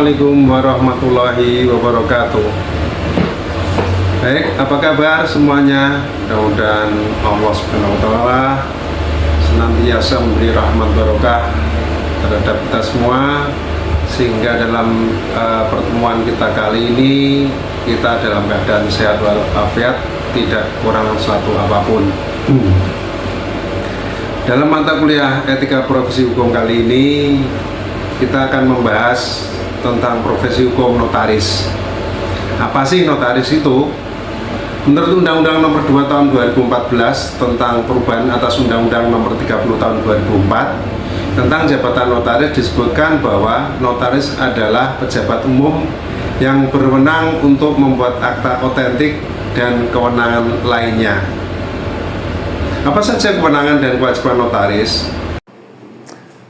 Assalamualaikum warahmatullahi wabarakatuh. Baik, apa kabar semuanya? Mudah-mudahan Allah Subhanahu wa Ta'ala senantiasa memberi rahmat barokah terhadap kita semua, sehingga dalam pertemuan kita kali ini kita dalam keadaan sehat walafiat, tidak kurang suatu apapun. Dalam mata kuliah etika profesi hukum kali ini kita akan membahas tentang profesi hukum notaris. Apa sih notaris itu? Menurut Undang-Undang Nomor 2 Tahun 2014 tentang perubahan atas Undang-Undang Nomor 30 Tahun 2004 tentang jabatan notaris, disebutkan bahwa notaris adalah pejabat umum yang berwenang untuk membuat akta otentik dan kewenangan lainnya. Apa saja kewenangan dan kewajiban notaris?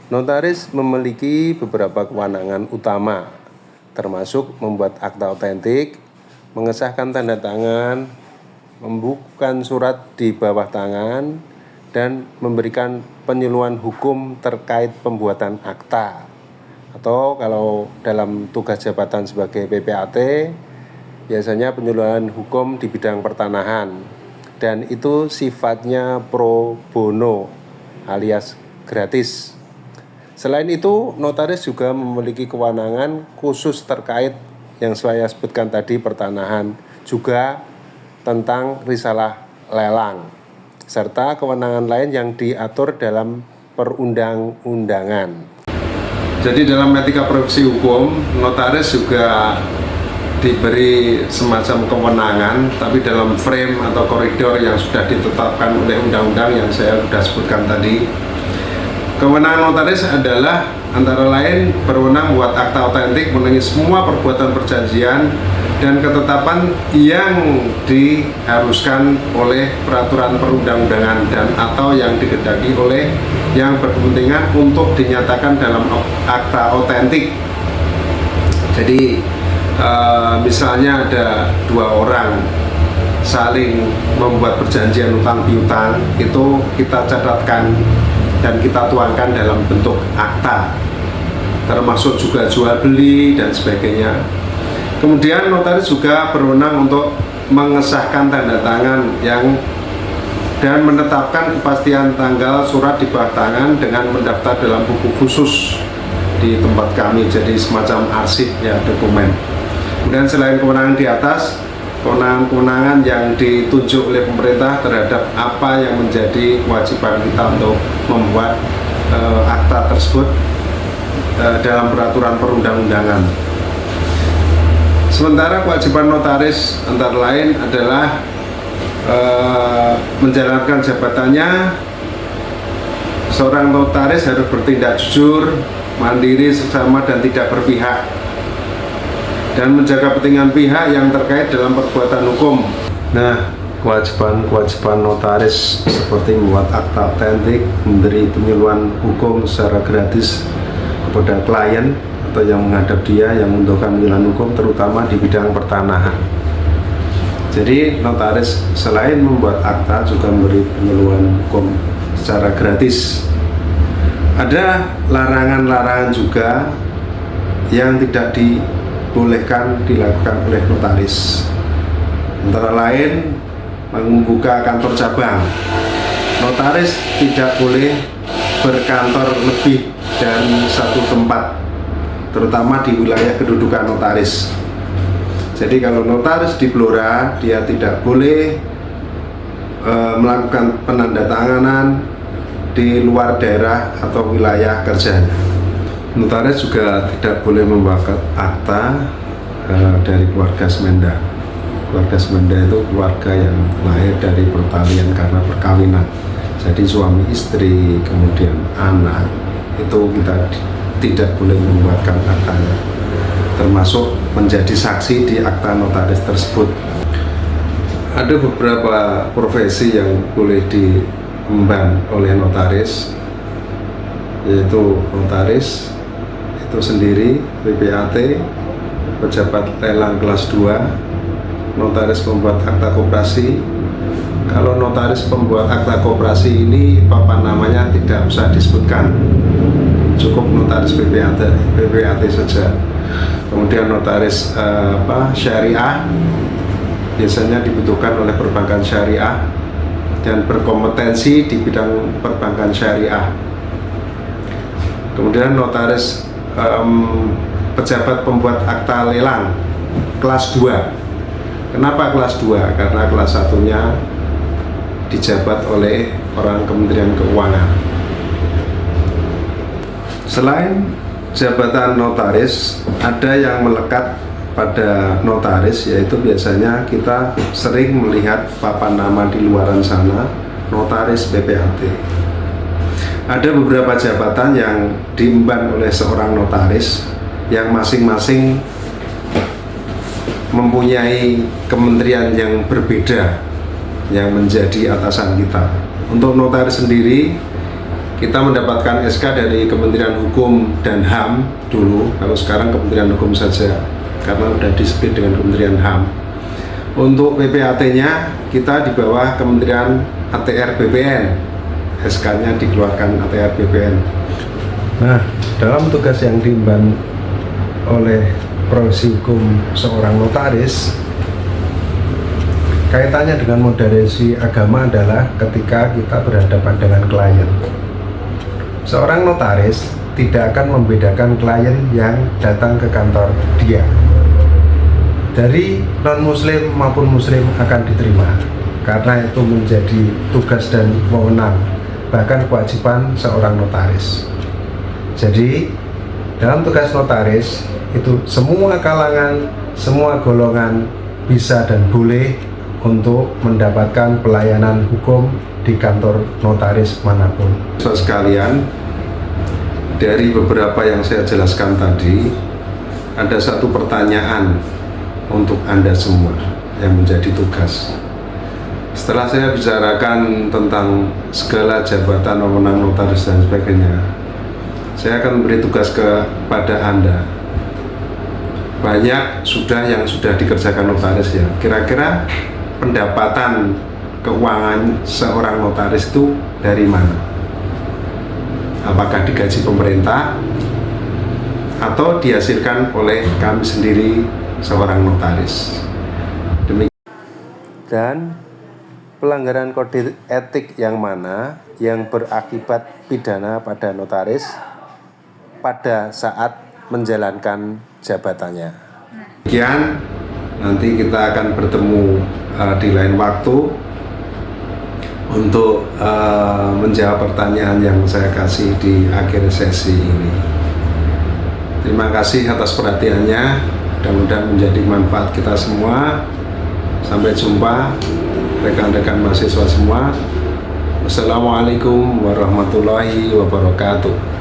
Notaris memiliki beberapa kewenangan utama, termasuk membuat akta otentik, mengesahkan tanda tangan, membukukan surat di bawah tangan, dan memberikan penyuluhan hukum terkait pembuatan akta. Atau kalau dalam tugas jabatan sebagai PPAT, biasanya penyuluhan hukum di bidang pertanahan, dan itu sifatnya pro bono alias gratis. Selain itu, notaris juga memiliki kewenangan khusus terkait yang saya sebutkan tadi, pertanahan, juga tentang risalah lelang, serta kewenangan lain yang diatur dalam perundang-undangan. Jadi dalam etika profesi hukum, notaris juga diberi semacam kewenangan, tapi dalam frame atau koridor yang sudah ditetapkan oleh undang-undang yang saya sudah sebutkan tadi. Kewenangan notaris adalah antara lain berwenang membuat akta otentik mengenai semua perbuatan perjanjian dan ketetapan yang diharuskan oleh peraturan perundang-undangan dan atau yang dikehendaki oleh yang berkepentingan untuk dinyatakan dalam akta otentik. Jadi misalnya ada dua orang saling membuat perjanjian utang piutang, itu kita catatkan dan kita tuangkan dalam bentuk akta, termasuk juga jual beli dan sebagainya. Kemudian notaris juga berwenang untuk mengesahkan tanda tangan dan menetapkan kepastian tanggal surat di bawah tangan dengan mendaftar dalam buku khusus di tempat kami, jadi semacam arsip ya, dokumen. Kemudian selain kewenangan di atas, kewenangan-kewenangan yang ditunjuk oleh pemerintah terhadap apa yang menjadi kewajiban kita untuk membuat akta tersebut dalam peraturan perundang-undangan. Sementara kewajiban notaris antara lain adalah menjalankan jabatannya. Seorang notaris harus bertindak jujur, mandiri, seksama, dan tidak berpihak, dan menjaga kepentingan pihak yang terkait dalam perbuatan hukum. Nah, kewajiban notaris seperti membuat akta otentik, memberi penyuluhan hukum secara gratis kepada klien atau yang menghadap dia yang membutuhkan penyuluhan hukum, terutama di bidang pertanahan. Jadi notaris selain membuat akta juga memberi penyuluhan hukum secara gratis. Ada larangan-larangan juga yang tidak dibolehkan dilakukan oleh notaris. Antara lain membuka kantor cabang. Notaris tidak boleh berkantor lebih dari satu tempat, terutama di wilayah kedudukan notaris. Jadi kalau notaris di Blora, dia tidak boleh melakukan penandatanganan di luar daerah atau wilayah kerjanya. Notaris juga tidak boleh membawa akta dari keluarga semenda. Keluarga semenda itu keluarga yang lahir dari pertalian karena perkawinan. Jadi suami istri, kemudian anak, itu kita tidak boleh membuatkan aktanya, termasuk menjadi saksi di akta notaris tersebut. Ada beberapa profesi yang boleh diemban oleh notaris, yaitu notaris itu sendiri, PPAT, pejabat lelang kelas 2, notaris pembuat akta koperasi. Kalau notaris pembuat akta koperasi ini papan namanya tidak usah disebutkan, cukup notaris PPAT saja. Kemudian notaris syariah biasanya dibutuhkan oleh perbankan syariah dan berkompetensi di bidang perbankan syariah. Kemudian notaris pejabat pembuat akta lelang kelas 2. Kenapa kelas 2? Karena kelas 1-nya dijabat oleh orang Kementerian Keuangan. Selain jabatan notaris, ada yang melekat pada notaris, yaitu biasanya kita sering melihat papan nama di luaran sana, notaris PPAT. Ada beberapa jabatan yang diemban oleh seorang notaris yang masing-masing mempunyai kementerian yang berbeda yang menjadi atasan kita. Untuk notaris sendiri, kita mendapatkan SK dari Kementerian Hukum dan HAM dulu, kalau sekarang Kementerian Hukum saja karena sudah di-split dengan Kementerian HAM. Untuk PPAT-nya kita di bawah Kementerian ATR BPN, SK-nya dikeluarkan ATR BPN. Nah, dalam tugas yang diemban oleh profesi hukum seorang notaris, kaitannya dengan moderasi agama adalah ketika kita berhadapan dengan klien. Seorang notaris tidak akan membedakan klien yang datang ke kantor dia. Dari non-muslim maupun muslim akan diterima, karena itu menjadi tugas dan wewenang, bahkan kewajiban seorang notaris. Jadi, dalam tugas notaris itu semua kalangan, semua golongan bisa dan boleh untuk mendapatkan pelayanan hukum di kantor notaris manapun. Sekalian, dari beberapa yang saya jelaskan tadi, ada satu pertanyaan untuk Anda semua yang menjadi tugas. Setelah saya bicarakan tentang segala jabatan, wewenang notaris dan sebagainya, saya akan beri tugas kepada Anda. Banyak yang sudah dikerjakan notaris ya. Kira-kira pendapatan keuangan seorang notaris itu dari mana? Apakah digaji pemerintah atau dihasilkan oleh kami sendiri seorang notaris? Demikian. Dan pelanggaran kode etik yang mana yang berakibat pidana pada notaris pada saat menjalankan jabatannya. Demikian, nanti kita akan bertemu di lain waktu untuk menjawab pertanyaan yang saya kasih di akhir sesi ini. Terima kasih atas perhatiannya, mudah-mudahan menjadi manfaat kita semua. Sampai jumpa rekan-rekan mahasiswa semua. Wassalamualaikum warahmatullahi wabarakatuh.